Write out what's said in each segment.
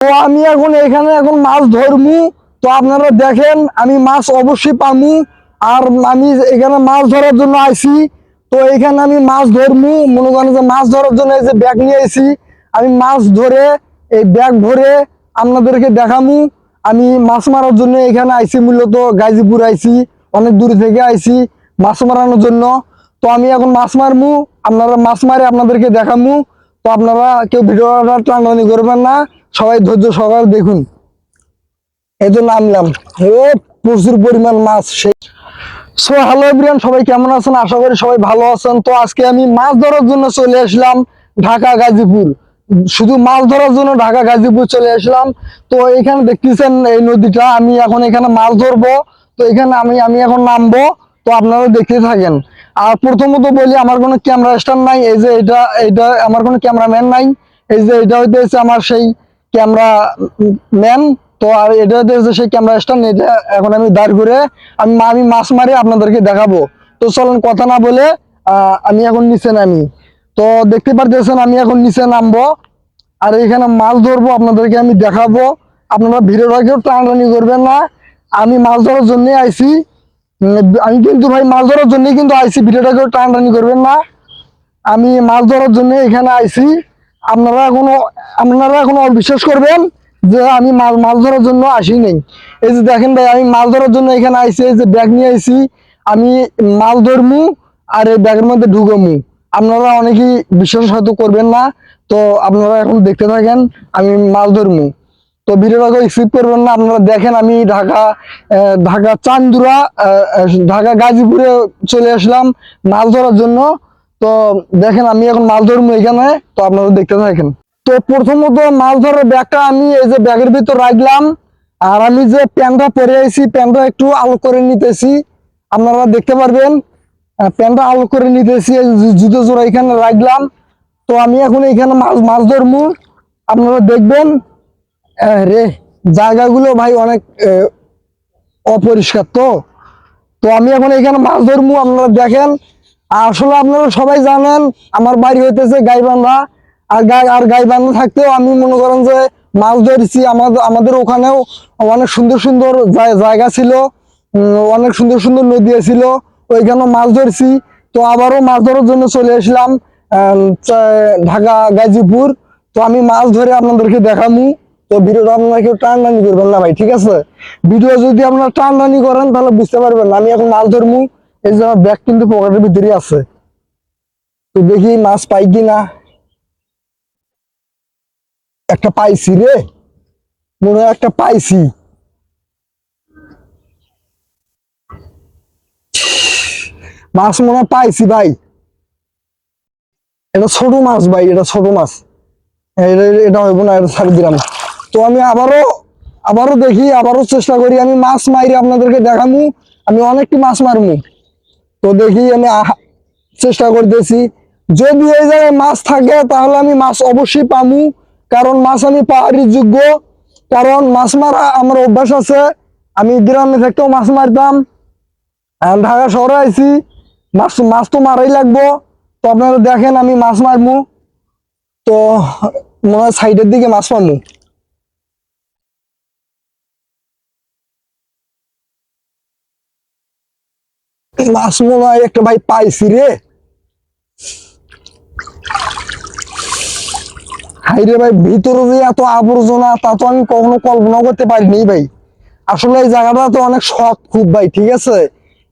তো আমি এখন মাছ ধরমু। তো আপনারা দেখেন আমি মাছ অবশ্যই পামু। আর আমি এখানে মাছ ধরার জন্য আইছি। তো এখানে আমি মাছ ধরমু, মনে করেন যে মাছ ধরার জন্য এই যে ব্যাগ নিয়ে আইছি। আমি মাছ ধরে এই ব্যাগ ভরে আপনাদেরকে দেখামু। আমি মাছ মারার জন্য এখানে আইছি, মূলত গাজীপুর আইছি, অনেক দূর থেকে আইছি মাছ মারানোর জন্য। তো আমি এখন মাছ মারমু, আপনারা মাছ মারে আপনাদেরকে দেখামু। তো আপনারা কেউ ভিডিওটা টানাটানি করবেন না, সবাই ধৈর্য সহকারে দেখুন। এই জন্য নামলাম। প্রচুর পরিমাণ মাছ। সো হ্যালো এভরিওয়ান, সবাই কেমন আছেন? আশা করি সবাই ভালো আছেন। তো আজকে আমি মাছ ধরার জন্য চলে আসলাম ঢাকা গাজীপুর। শুধু মাছ ধরার জন্য ঢাকা গাজীপুর চলে আসলাম। তো এখানে দেখতেছেন এই নদীটা, আমি এখন এখানে মাছ ধরবো। তো এখানে আমি এখন নামবো। তো আপনারা দেখতে থাকেন। আর প্রথমত বলি, আমার কোনো ক্যামেরা স্ট্যান্ড নাই। এই যে এটা এটা আমার কোনো ক্যামেরাম্যান নাই। এই যে এটা হইতেছে আমার সেই ক্যামেরা ম্যান। তো আর এটা হচ্ছে সেই ক্যামেরা স্ট্যান্ড। এটা এখন আমি দাঁড় করে আমি মাছ মারি আপনাদেরকে দেখাবো। তো চলেন কথা না বলে আমি এখন নিচে নামি। তো দেখতে পারতেছেন আমি এখন নিচে নামবো, আর এখানে মাছ ধরবো, আপনাদেরকে আমি দেখাবো। আপনারা ভিডিওটাকেও টানাটানি করবেন না। আমি মাছ ধরার জন্য আইছি। আমি কিন্তু ভাই মাছ ধরার জন্যই কিন্তু আইছি, ভিডিওটাকেও টানাটানি করবেন না। আমি মাছ ধরার জন্য এখানে আইছি। আপনারা এখনো অবিশ্বাস করবেন যে আমি মাছ ধরার জন্য আসি নাই। এই যে দেখেন ভাই, আমি মাছ ধরার জন্য এখানে আইছি, এই যে ব্যাগ নিয়ে আইছি। আমি মাছ ধরমু আর এই ব্যাগের মধ্যে ঢুকমু। আপনারা অনেকেই বিশ্বাস হয়তো করবেন না। তো আপনারা এখন দেখতে থাকেন, আমি মাছ ধরমু। তো ভিডিওটাকে স্কিপ করবেন না, আপনারা দেখেন। আমি ঢাকা চান্দুরা ঢাকা গাজীপুরে চলে আসলাম মাছ ধরার জন্য। তো দেখেন আমি এখন মাছ ধরবো এখানে। তো আপনারা দেখতে থাকেন। তো প্রথমত মাছ ধরার ব্যাগটা আমি এই যে ব্যাগের ভিতর রাখলাম। আর আমি যে প্যান্টটা পরে আইছি, প্যান্টটা একটু আলো করে নিতেছি, আপনারা দেখতে পারবেন। প্যান্টটা আলো করে নিতেছি, জুতো জোড়া এখানে রাখলাম। তো আমি এখন এখানে মাছ মাছ ধরবো, আপনারা দেখবেন। রে জায়গাগুলো ভাই অনেক অপরিষ্কার। তো তো আমি এখন এখানে মাছ ধরবো, আপনারা দেখেন। আসলে আপনারা সবাই জানেন আমার বাড়ি হইতেছে গাইবান্ধা। আর গাইবান্ধা থাকতেও আমি মনে করেন যে মাছ ধরছি। আমাদের ওখানেও অনেক সুন্দর সুন্দর জায়গা ছিল, অনেক সুন্দর সুন্দর নদী ছিল, ওইখানেও মাছ ধরছি। তো আবারও মাছ ধরার জন্য চলে আসলাম ঢাকা গাজীপুর। তো আমি মাছ ধরে আপনাদেরকে দেখামু। তো ভিডিওটা আপনারা কেউ টানাটানি করবেন না ভাই, ঠিক আছে? ভিডিও যদি আপনারা টানাটানি করেন তাহলে বুঝতে পারবেন না। আমি এখন মাছ ধরমু। এই যে আমার ব্যাগ কিন্তু পকেটের ভিতরে আছে। তো দেখি মাছ পাই কিনা। একটা পাইছি রে, মনে হয় একটা পাইছি। মাছ মনে হয় পাইছি ভাই। এটা ছোট মাছ ভাই, এটা ছোট মাছ। এটা হইব না, এটা ছাড়ি দিলাম। তো আমি আবারও দেখি, আবারও চেষ্টা করি। আমি মাছ মারি আপনাদেরকে দেখামু। আমি অনেকটি মাছ মারমু। তো দেখি আমি চেষ্টা করতেছি। যদি এই জায়গায় মাছ থাকে তাহলে আমি মাছ অবশ্যই পামু, কারণ মাছ আমি পাহাড়ির যোগ্য। কারণ মাছ মারা আমার অভ্যাস আছে। আমি গ্রামে থাকতেও মাছ মারতাম, ঢাকা শহরে আইছি। মাছ মাছ তো মারাই লাগবো। তো আপনারা দেখেন আমি মাছ মারমু। তো মনে হয় সাইডের দিকে মাছ পামু। মাছ মনে হয় একটা ভাই পাইছি রে। হাইরে ভাই, ভিতরে যে এত আবর্জনা তা তো আমি কখনো কল্পনা করতে পারিনি ভাই। আসলে এই জায়গাটা তো অনেক শখ খুব ভাই, ঠিক আছে?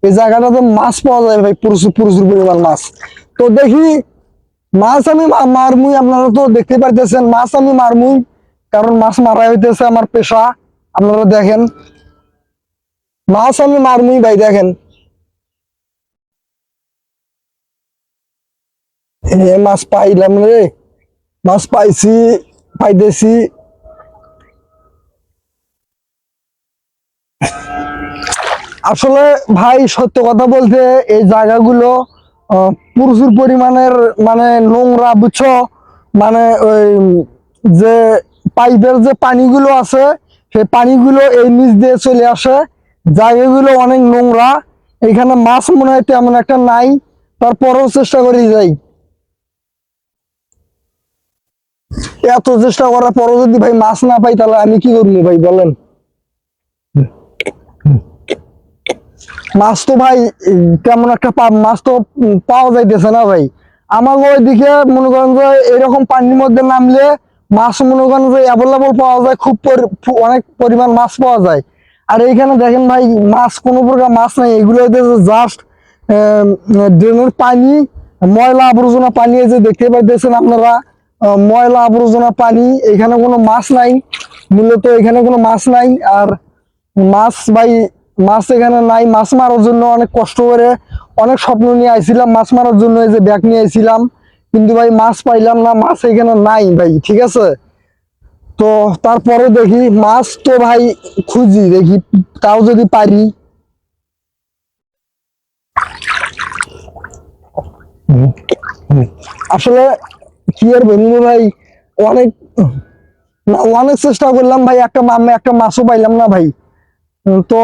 এই জায়গাটাতে মাছ পাওয়া যায় ভাই, প্রচুর প্রচুর পরিমাণ মাছ। তো দেখি মাছ আমি মারমুই। আপনারা তো দেখতে পাইতেছেন মাছ আমি মারমুই, কারণ মাছ মারা হইতেছে আমার পেশা। আপনারা দেখেন মাছ আমি মারমুই ভাই, দেখেন। মাছ পাইলাম রে, মাছ পাইছি, পাইতেছি। আসলে ভাই সত্য কথা বলতে এই জায়গাগুলো প্রচুর পরিমাণের মানে নোংরা, বুঝছো? মানে ওই যে পাইপের যে পানিগুলো আছে, সেই পানিগুলো এই নিচ দিয়ে চলে আসে। জায়গাগুলো অনেক নোংরা। এখানে মাছ মনে হয় তেমন একটা নাই, তারপরেও চেষ্টা করি যাই। এত চেষ্টা করার পরও যদি ভাই মাছ না পাই তাহলে আমি কি করবো ভাই বলেন। মাছ তো ভাই তেমন একটা মাছ তো পাওয়া যাইতেছে না ভাই। আমার ওইদিকে মনে করেন যে এরকম পানির মধ্যে নামলে মাছ মনে করেন যে অ্যাভেলেবল পাওয়া যায়, অনেক পরিমাণ মাছ পাওয়া যায়। আর এইখানে দেখেন ভাই মাছ কোনো প্রকার মাছ নাই, এগুলো জাস্ট ড্রেনের পানি, ময়লা আবর্জনা পানি, এই যে দেখতে পাইতেছেন আপনারা, ময়লা আবর্জনা পানি। এখানে কোনো মাছ নাই, মূলত এখানে কোনো মাছ নাই। আর মাছ ভাই, মাছ এখানে নাই। মাছ মারার জন্য অনেক কষ্ট করে, অনেক স্বপ্ন নিয়ে আইছিলাম মাছ মারার জন্য, এই যে ব্যাগ নিয়ে আইছিলাম, কিন্তু ভাই মাছ পাইলাম না, মাছ এখানে নাই ভাই, ঠিক আছে। তো তারপরে দেখি মাছ তো ভাই খুঁজি, দেখি তাও যদি পারি। আসলে কি আর বলবো ভাই, অনেক অনেক চেষ্টা করলাম ভাই, একটা মাছও পাইলাম না ভাই। তো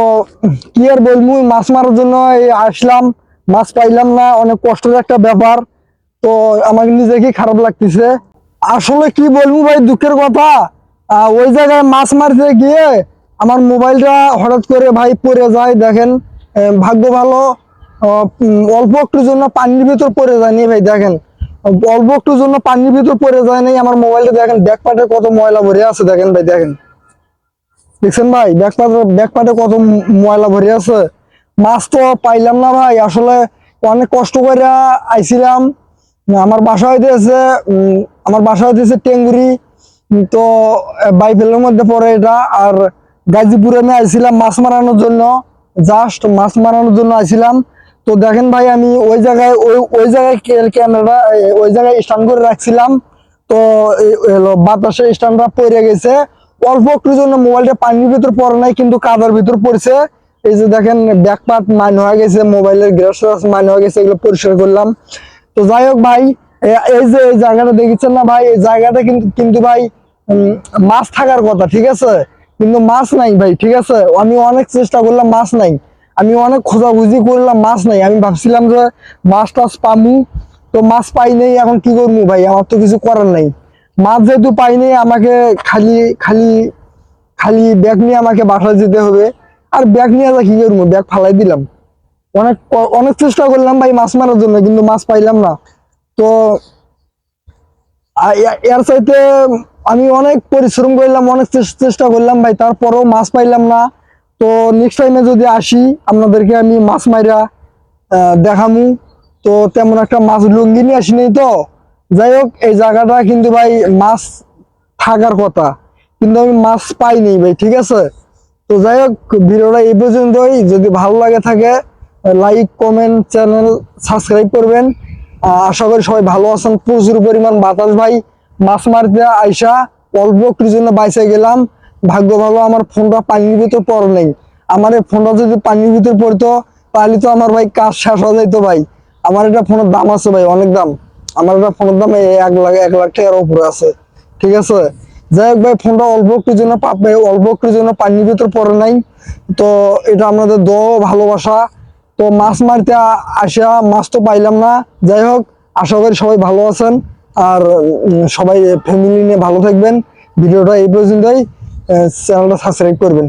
কি আর বলবো, মাছ মারার জন্য এই আসলাম, মাছ পাইলাম না, অনেক কষ্টের একটা ব্যাপার। তো আমার নিজেকে খারাপ লাগতেছে। আসলে কি বলবো ভাই, দুঃখের কথা, ওই জায়গায় মাছ মারতে গিয়ে আমার মোবাইলটা হঠাৎ করে ভাই পড়ে যায়। দেখেন ভাগ্য ভালো, অল্প একটুর জন্য পানির ভিতর পড়ে যায়নি ভাই। দেখেন অল্প একটুর জন্য পানির ভিতর পড়ে যায় নাই আমার মোবাইলটা। দেখেন ব্যাকপাটে কত ময়লা ভরে আছে, দেখেন ভাই, দেখেন, দেখছেন ভাই ব্যাকপাটে কত ময়লা ভরে আছে। মাছ তো পাইলাম না ভাই। আসলে অনেক কষ্ট করে আইছিলাম। আমার বাসা হইতেছে আমার বাসা হইতেছে টেঙ্গুরি। তো বাইবেলের মধ্যে পড়ে এটা। আর গাজীপুরে আমি আইছিলাম মাছ মারানোর জন্য, জাস্ট মাছ মারানোর জন্য আইছিলাম। তো দেখেন ভাই আমি ওই জায়গায় ওই জায়গায় ক্যামেরাটা ওই জায়গায় স্ট্যান্ড করে রাখছিলাম। তো বাতাসে স্ট্যান্ডটা পড়ে গেছে। অল্প একটুর জন্য মোবাইলটা পানির ভিতর পড়ে নাই, কিন্তু কাদার ভিতর পড়ছে। এই যে দেখেন ব্যাকপার্ট মাইন হয়ে গেছে, মোবাইলের গ্লাস মাইন হয়ে গেছে, এগুলো পরিষ্কার করলাম। তো যাই হোক ভাই, এই যে এই জায়গাটা দেখেছেন না ভাই, এই জায়গাটা কিন্তু কিন্তু ভাই মাছ থাকার কথা, ঠিক আছে, কিন্তু মাছ নাই ভাই, ঠিক আছে। আমি অনেক চেষ্টা করলাম, মাছ নাই। আমি অনেক খোঁজাখুঁজি করলাম, মাছ নাই। আমি ভাবছিলাম যে মাছ টাছ পামু, তো মাছ পাই নাই। এখন কি করবো ভাই, আমার তো কিছু করার নাই। মাছ যেহেতু পাই নাই, আমাকে খালি খালি খালি ব্যাগ নিয়ে আমাকে বাসায় যেতে হবে। আর ব্যাগ নিয়ে যা কি করবো, ব্যাগ ফালাই দিলাম। অনেক চেষ্টা করলাম ভাই মাছ মারার জন্য, কিন্তু মাছ পাইলাম না। তো এর চাইতে আমি অনেক পরিশ্রম করলাম, অনেক চেষ্টা করলাম ভাই, তারপরেও মাছ পাইলাম না। তো নেক্সট টাইমে যদি আসি আপনাদেরকে আমি মাছ মাইরা দেখামু। তো তেমন একটা মাছ লুঙ্গি নিয়ে আসি নাই। তো যাই হোক, এই জায়গাটা কিন্তু ভাই মাছ থাকার কথা, কিন্তু আমি মাছ পাইনি ভাই, ঠিক আছে। তো যাই হোক, ভিডিওটা এই পর্যন্তই। যদি ভালো লাগে থাকে লাইক, কমেন্ট, চ্যানেল সাবস্ক্রাইব করবেন। আশা করি সবাই ভালো আছেন। প্রচুর পরিমাণ বাতাস ভাই, মাছ মারতে আইসা অল্প একটুর জন্য বাইসে গেলাম। ভাগ্য ভালো আমার ফোনটা পানির ভিতর পড়ে নেই। আমার এই ফোনটা যদি পানির ভিতর পড়তো তাহলে তো আমার ভাই কাজ শেষ হয়ে যাইতো ভাই। আমার এটা ফোনের দাম আছে ভাই, অনেক দাম। আমার এটা ফোনের দাম 1 লাখ টাকার উপরে আছে, ঠিক আছে। যাই হোক ভাই, ফোনটা অল্প একটুর জন্য পাবে, অল্প একটুর জন্য পানির ভিতর পড়ে নাই। তো এটা আপনাদের দোয়া ভালোবাসা। তো মাছ মারতে আসা মাছ তো পাইলাম না। যাই হোক, আশা করি সবাই ভালো আছেন। আর সবাই ফ্যামিলি নিয়ে ভালো থাকবেন। ভিডিওটা এই পর্যন্তই। চ্যানেলটা সাবস্ক্রাইব করবেন।